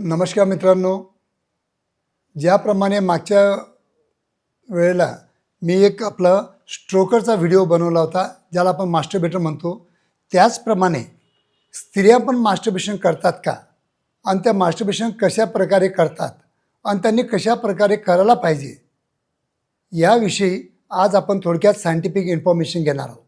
नमस्कार मित्रांनो, ज्याप्रमाणे मागच्या वेळेला मी एक आपला स्ट्रोकरचा व्हिडिओ बनवला होता, ज्याला आपण मास्टरबेटर म्हणतो, त्याचप्रमाणे स्त्रिया पण मास्टरबेशन करतात का आणि त्या मास्टरबेशन कशा प्रकारे करतात आणि त्यांनी कशा प्रकारे करायला पाहिजे याविषयी आज आपण थोडक्यात सायंटिफिक इन्फॉर्मेशन घेणार आहोत.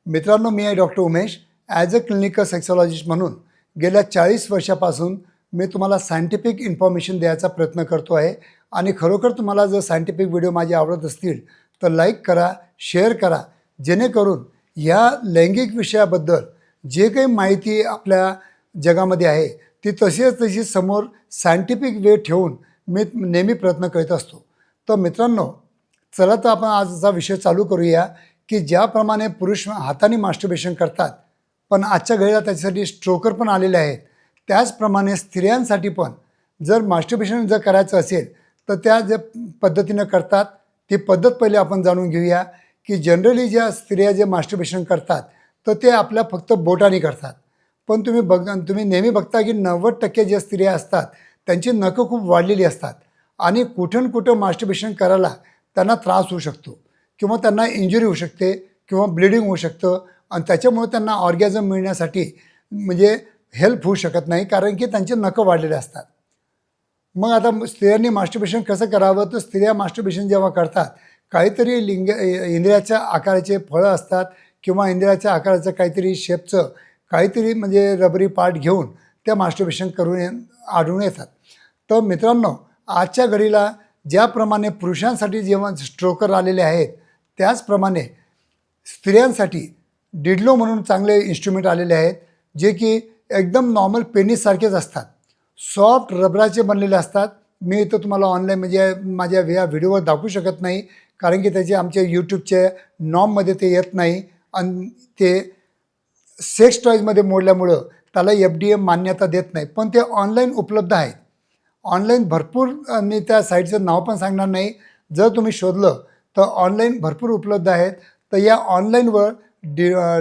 मित्रांनो, मी आहे doctor Umesh. As a clinical sexologist म्हणून गेल्या 40 वर्षापासून मी तुम्हाला सायंटिफिक इन्फॉर्मेशन द्यायचा प्रयत्न करतो आहे. आणि खरोखर तुम्हाला जर सायंटिफिक व्हिडिओ माझे आवडत असतील तर लाईक करा, शेअर करा, जेणेकरून ह्या लैंगिक विषयाबद्दल जे काही माहिती आपल्या जगामध्ये आहे ती तशी समोर सायंटिफिक वे ठेवून मी नेहमी प्रयत्न करत असतो. तर मित्रांनो, चला तर आपण आजचा विषय चालू करूया की ज्याप्रमाणे पुरुष हाताने मास्टरबेशन करतात, पण आजच्या घडीला त्याच्यासाठी स्ट्रोकर पण आलेले आहेत, त्याचप्रमाणे स्त्रियांसाठी पण जर मास्टरबेशन जर करायचं असेल तर त्या ज्या पद्धतीनं करतात ती पद्धत पहिले आपण जाणून घेऊया. की जनरली ज्या स्त्रिया जे मास्टरबेशन करतात तर ते आपल्या फक्त बोटाने करतात, पण तुम्ही नेहमी बघता की 90% ज्या स्त्रिया असतात त्यांची नखं खूप वाढलेली असतात आणि कुठून कुठं मास्टरबेशन करायला त्यांना त्रास होऊ शकतो किंवा त्यांना इंजुरी होऊ शकते किंवा ब्लिडिंग होऊ शकतं आणि त्याच्यामुळे त्यांना ऑर्गॅझम मिळण्यासाठी म्हणजे हेल्प होऊ शकत नाही, कारण की त्यांचे नखं वाढलेले असतात. मग आता स्त्रियांनी मास्टरबेशन कसं करावं, तर स्त्रिया मास्टरबेशन जेव्हा करतात काहीतरी इंद्रियाच्या आकाराचे फळं असतात किंवा इंद्रियाच्या आकाराचं काहीतरी शेपचं काहीतरी म्हणजे रबरी पार्ट घेऊन त्या मास्टरबेशन करून आढळून येतात. तर मित्रांनो, आजच्या घडीला ज्याप्रमाणे पुरुषांसाठी जेव्हा स्ट्रोकर आलेले आहेत त्याचप्रमाणे स्त्रियांसाठी डिडलो म्हणून चांगले इन्स्ट्रुमेंट आलेले आहेत, जे की एकदम नॉर्मल पेनिससारखेच असतात, सॉफ्ट रबराचे बनलेले असतात. मी इथं तुम्हाला ऑनलाईन म्हणजे माझ्या या व्हिडिओवर दाखवू शकत नाही, कारण की त्याचे आमच्या यूट्यूबचे नॉर्ममध्ये ते येत नाही आणि ते सेक्स टॉईजमध्ये मोडल्यामुळं त्याला FDA मान्यता देत नाही. पण ते ऑनलाईन उपलब्ध आहेत. ऑनलाईन भरपूर, मी त्या साईटचं नाव पण सांगणार नाही, जर तुम्ही शोधलं तर ऑनलाईन भरपूर उपलब्ध आहेत. तर या ऑनलाईनवर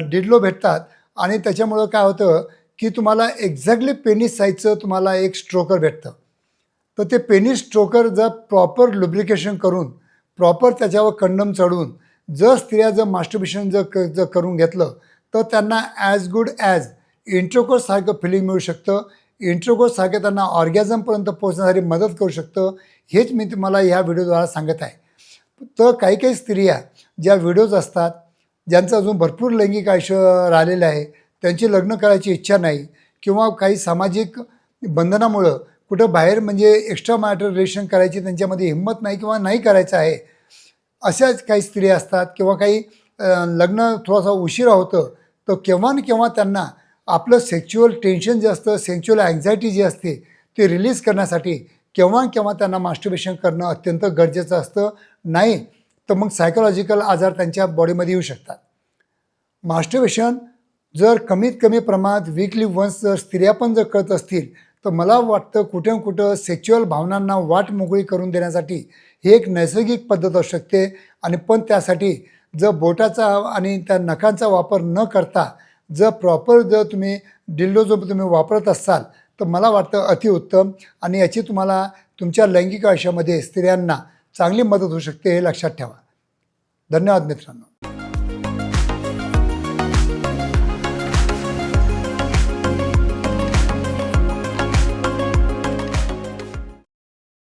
डिडलो भेटतात आणि त्याच्यामुळं काय होतं की तुम्हाला एक्झॅक्टली पेनिस साईजचं तुम्हाला एक स्ट्रोकर भेटतं. तर ते पेनिस स्ट्रोकर जर प्रॉपर लुब्रिकेशन करून प्रॉपर त्याच्यावर कंडम चढवून जर स्त्रिया जर मास्टरबेशन जर करून घेतलं तर त्यांना ॲज गुड ॲज इंटरकोर्ससारखं फिलिंग मिळू शकतं. इंटरकोर्ससारखं त्यांना ऑर्गॅझमपर्यंत पोहोचण्यासाठी मदत करू शकतं. हेच मी तुम्हाला ह्या व्हिडिओद्वारा सांगत आहे. तर काही काही स्त्रिया ज्या व्हिडिओज असतात, ज्यांचं अजून भरपूर लैंगिक आयुष्य राहिलेलं आहे, त्यांची लग्न करायची इच्छा नाही किंवा काही सामाजिक बंधनामुळं कुठं बाहेर म्हणजे एक्स्ट्रा मॅरिटल रिलेशन करायची त्यांच्यामध्ये हिंमत नाही किंवा नाही करायचं आहे, अशाच काही स्त्रिया असतात. किंवा काही लग्न थोडासा उशिरा होतं तर केव्हा न केव्हा त्यांना आपलं सेक्च्युअल टेन्शन जे असतं, सेक्च्युअल अँझायटी जी असते ते रिलीज करण्यासाठी केव्हा केव्हा त्यांना मास्टरबेशन करणं अत्यंत गरजेचं असतं. नाही तर मग सायकोलॉजिकल आजार त्यांच्या बॉडीमध्ये येऊ शकतात. मास्टरबेशन जर कमीत कमी प्रमाणात वीकली वन्स जर स्त्रिया पण जर करत असतील तर मला वाटतं कुठं कुठं सेक्च्युअल भावनांना वाट मोकळी करून देण्यासाठी ही एक नैसर्गिक पद्धत असू शकते. आणि पण त्यासाठी जर बोटाचा आणि त्या नखांचा वापर न करता जर प्रॉपर जर तुम्ही डिल्डो जो तुम्ही वापरत असाल तर मला वाटतं अतिउत्तम, आणि याची तुम्हाला तुमच्या लैंगिक आयुष्यामध्ये स्त्रियांना चांगली मदत होऊ शकते, हे लक्षात ठेवा. धन्यवाद मित्रांनो.